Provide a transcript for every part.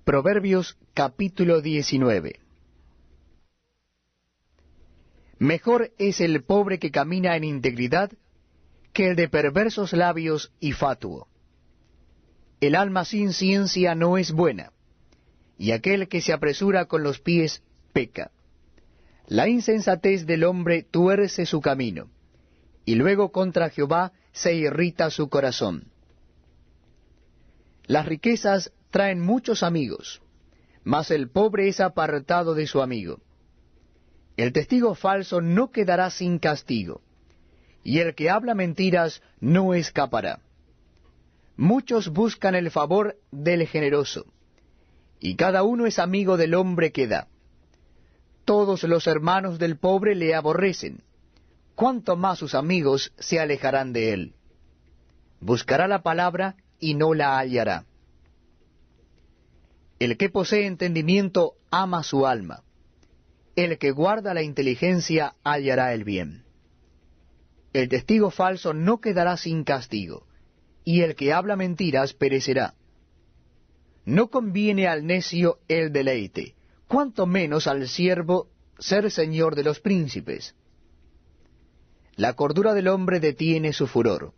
Proverbios capítulo 19. Mejor es el pobre que camina en integridad que el de perversos labios y fatuo. El alma sin ciencia no es buena, y aquel que se apresura con los pies peca. La insensatez del hombre tuerce su camino, y luego contra Jehová se irrita su corazón. Las riquezas traen muchos amigos, mas el pobre es apartado de su amigo. El testigo falso no quedará sin castigo, y el que habla mentiras no escapará. Muchos buscan el favor del generoso, y cada uno es amigo del hombre que da. Todos los hermanos del pobre le aborrecen, cuanto más sus amigos se alejarán de él. Buscará la palabra y no la hallará. El que posee entendimiento ama su alma. El que guarda la inteligencia hallará el bien. El testigo falso no quedará sin castigo, y el que habla mentiras perecerá. No conviene al necio el deleite, cuanto menos al siervo ser señor de los príncipes. La cordura del hombre detiene su furor,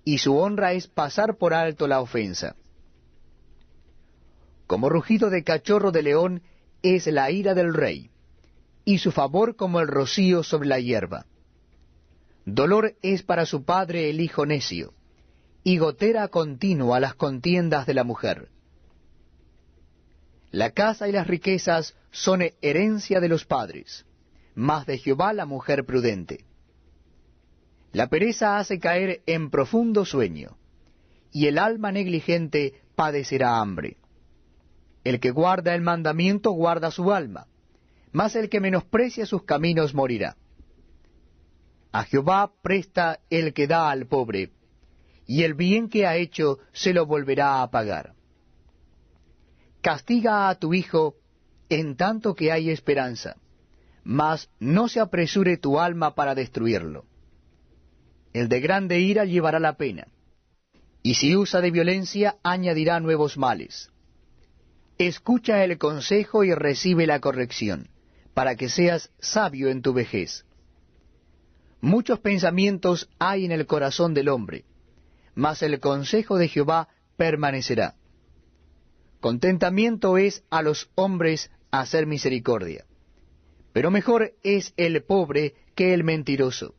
y su honra es pasar por alto la ofensa. Como rugido de cachorro de león es la ira del rey, y su favor como el rocío sobre la hierba. Dolor es para su padre el hijo necio, y gotera continua las contiendas de la mujer. La casa y las riquezas son herencia de los padres, mas de Jehová la mujer prudente. La pereza hace caer en profundo sueño, y el alma negligente padecerá hambre. El que guarda el mandamiento guarda su alma, mas el que menosprecia sus caminos morirá. A Jehová presta el que da al pobre, y el bien que ha hecho se lo volverá a pagar. Castiga a tu hijo en tanto que hay esperanza, mas no se apresure tu alma para destruirlo. El de grande ira llevará la pena, y si usa de violencia añadirá nuevos males. Escucha el consejo y recibe la corrección, para que seas sabio en tu vejez. Muchos pensamientos hay en el corazón del hombre, mas el consejo de Jehová permanecerá. Contentamiento es a los hombres hacer misericordia, pero mejor es el pobre que el mentiroso.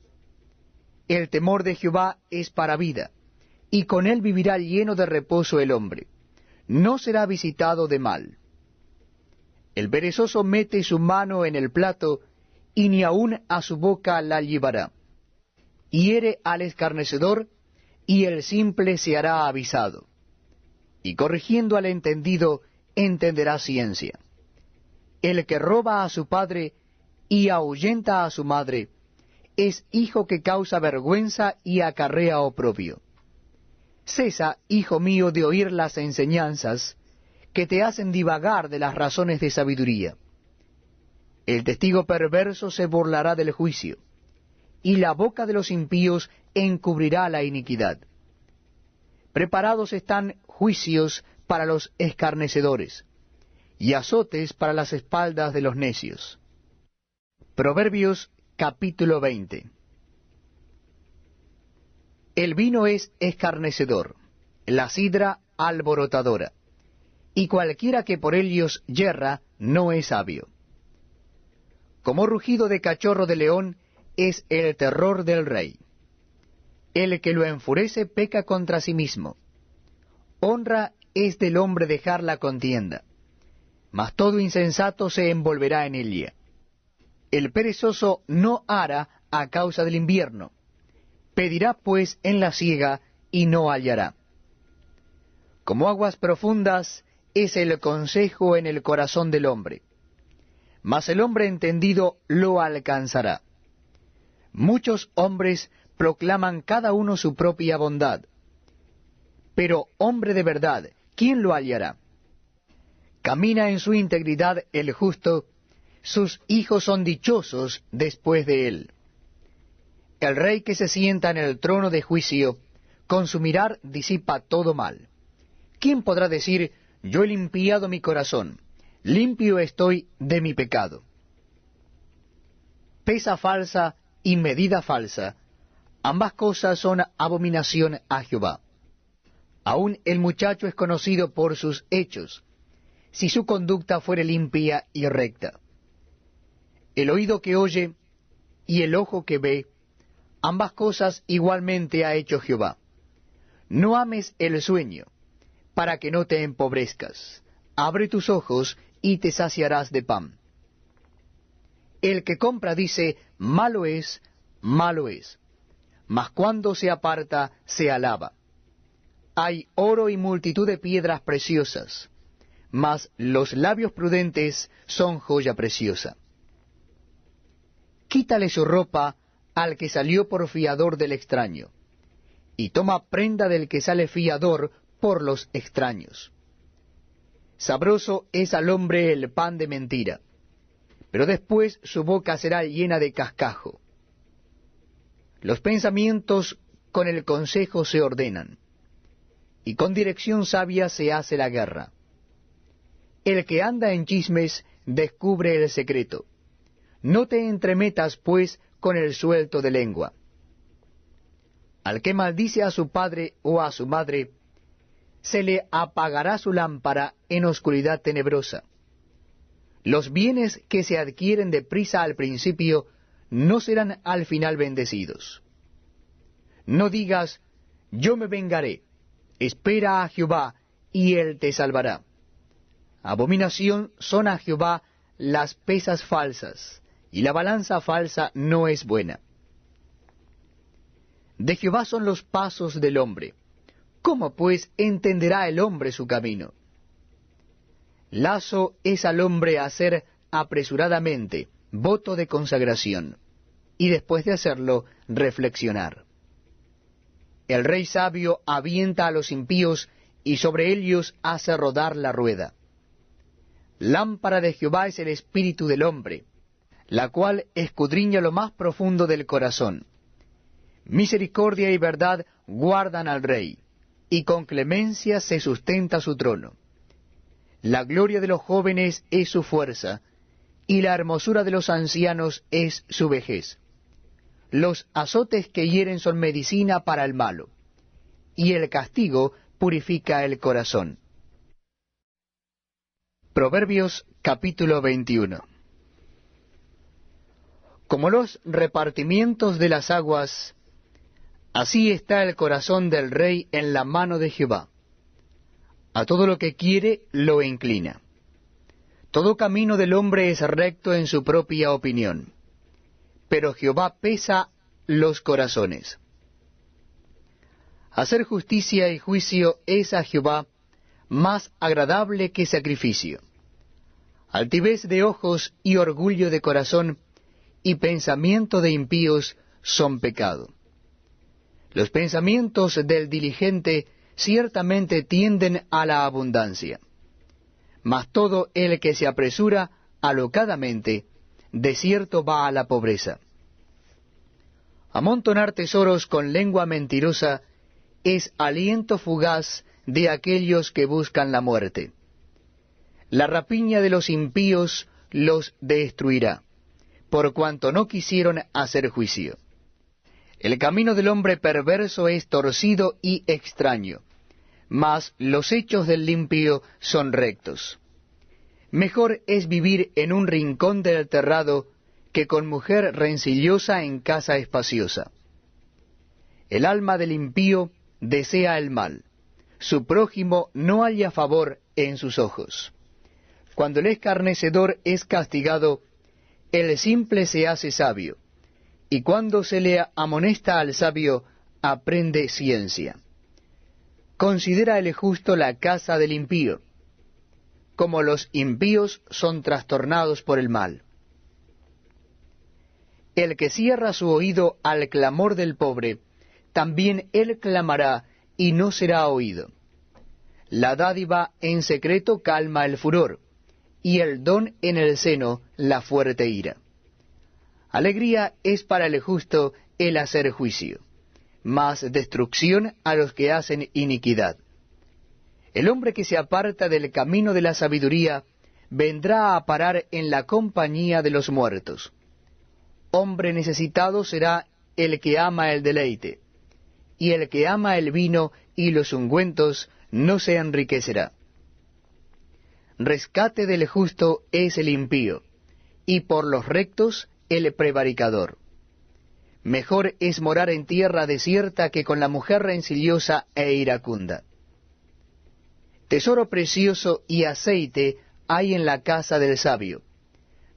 El temor de Jehová es para vida, y con él vivirá lleno de reposo el hombre. No será visitado de mal. El perezoso mete su mano en el plato, y ni aun a su boca la llevará. Hiere al escarnecedor, y el simple se hará avisado. Y corrigiendo al entendido, entenderá ciencia. El que roba a su padre y ahuyenta a su madre, es hijo que causa vergüenza y acarrea oprobio. Cesa, hijo mío, de oír las enseñanzas que te hacen divagar de las razones de sabiduría. El testigo perverso se burlará del juicio, y la boca de los impíos encubrirá la iniquidad. Preparados están juicios para los escarnecedores, y azotes para las espaldas de los necios. Proverbios capítulo 20. El vino es escarnecedor, la sidra alborotadora, y cualquiera que por ellos yerra no es sabio. Como rugido de cachorro de león es el terror del rey. El que lo enfurece peca contra sí mismo. Honra es del hombre dejar la contienda, mas todo insensato se envolverá en ella. El perezoso no ara a causa del invierno, pedirá pues en la siega y no hallará. Como aguas profundas es el consejo en el corazón del hombre, mas el hombre entendido lo alcanzará. Muchos hombres proclaman cada uno su propia bondad, pero hombre de verdad, ¿quién lo hallará? Camina en su integridad el justo, sus hijos son dichosos después de él. El rey que se sienta en el trono de juicio, con su mirar disipa todo mal. ¿Quién podrá decir, yo he limpiado mi corazón, limpio estoy de mi pecado. Pesa falsa y medida falsa, ambas cosas son abominación a Jehová. Aún el muchacho es conocido por sus hechos, si su conducta fuere limpia y recta. El oído que oye y el ojo que ve, ambas cosas igualmente ha hecho Jehová. No ames el sueño, para que no te empobrezcas. Abre tus ojos y te saciarás de pan. El que compra dice, malo es, mas cuando se aparta, se alaba. Hay oro y multitud de piedras preciosas, mas los labios prudentes son joya preciosa. Quítale su ropa al que salió por fiador del extraño, y toma prenda del que sale fiador por los extraños. Sabroso es al hombre el pan de mentira, pero después su boca será llena de cascajo. Los pensamientos con el consejo se ordenan, y con dirección sabia se hace la guerra. El que anda en chismes descubre el secreto. No te entremetas, pues, con el suelto de lengua. Al que maldice a su padre o a su madre, se le apagará su lámpara en oscuridad tenebrosa. Los bienes que se adquieren deprisa al principio no serán al final bendecidos. No digas, yo me vengaré, espera a Jehová, y él te salvará. Abominación son a Jehová las pesas falsas, y la balanza falsa no es buena. De Jehová son los pasos del hombre. ¿Cómo pues entenderá el hombre su camino? Lazo es al hombre hacer apresuradamente voto de consagración, y después de hacerlo, reflexionar. El rey sabio avienta a los impíos, y sobre ellos hace rodar la rueda. Lámpara de Jehová es el espíritu del hombre, la cual escudriña lo más profundo del corazón. Misericordia y verdad guardan al rey, y con clemencia se sustenta su trono. La gloria de los jóvenes es su fuerza, y la hermosura de los ancianos es su vejez. Los azotes que hieren son medicina para el malo, y el castigo purifica el corazón. Proverbios capítulo 21. Como los repartimientos de las aguas, así está el corazón del rey en la mano de Jehová. A todo lo que quiere lo inclina. Todo camino del hombre es recto en su propia opinión, pero Jehová pesa los corazones. Hacer justicia y juicio es a Jehová más agradable que sacrificio. Altivez de ojos y orgullo de corazón y pensamiento de impíos son pecado. Los pensamientos del diligente ciertamente tienden a la abundancia, mas todo el que se apresura alocadamente, de cierto va a la pobreza. Amontonar tesoros con lengua mentirosa es aliento fugaz de aquellos que buscan la muerte. La rapiña de los impíos los destruirá, por cuanto no quisieron hacer juicio. El camino del hombre perverso es torcido y extraño, mas los hechos del limpio son rectos. Mejor es vivir en un rincón del terrado que con mujer rencillosa en casa espaciosa. El alma del impío desea el mal, su prójimo no halla favor en sus ojos. Cuando el escarnecedor es castigado, el simple se hace sabio, y cuando se le amonesta al sabio, aprende ciencia. Considera el justo la casa del impío, como los impíos son trastornados por el mal. El que cierra su oído al clamor del pobre, también él clamará y no será oído. La dádiva en secreto calma el furor, y el don en el seno la fuerte ira. Alegría es para el justo el hacer juicio, mas destrucción a los que hacen iniquidad. El hombre que se aparta del camino de la sabiduría vendrá a parar en la compañía de los muertos. Hombre necesitado será el que ama el deleite, y el que ama el vino y los ungüentos no se enriquecerá. Rescate del justo es el impío, y por los rectos el prevaricador. Mejor es morar en tierra desierta que con la mujer rencillosa e iracunda. Tesoro precioso y aceite hay en la casa del sabio,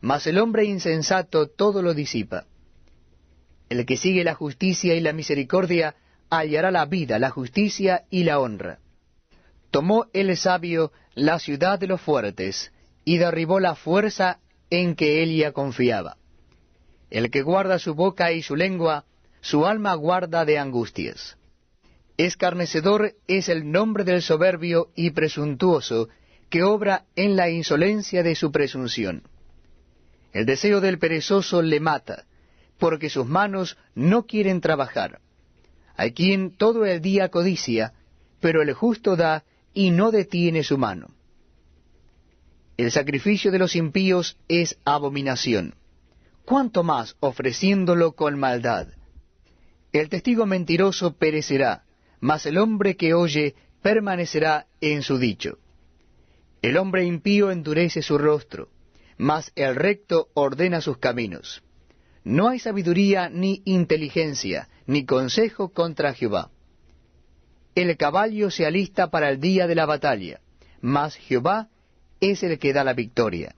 mas el hombre insensato todo lo disipa. El que sigue la justicia y la misericordia hallará la vida, la justicia y la honra. Tomó el sabio la ciudad de los fuertes, y derribó la fuerza en que ella confiaba. El que guarda su boca y su lengua, su alma guarda de angustias. Escarnecedor es el nombre del soberbio y presuntuoso, que obra en la insolencia de su presunción. El deseo del perezoso le mata, porque sus manos no quieren trabajar. Hay quien todo el día codicia, pero el justo da y no detiene su mano. El sacrificio de los impíos es abominación, cuánto más ofreciéndolo con maldad. El testigo mentiroso perecerá, mas el hombre que oye permanecerá en su dicho. El hombre impío endurece su rostro, mas el recto ordena sus caminos. No hay sabiduría ni inteligencia, ni consejo contra Jehová. El caballo se alista para el día de la batalla, mas Jehová es el que da la victoria.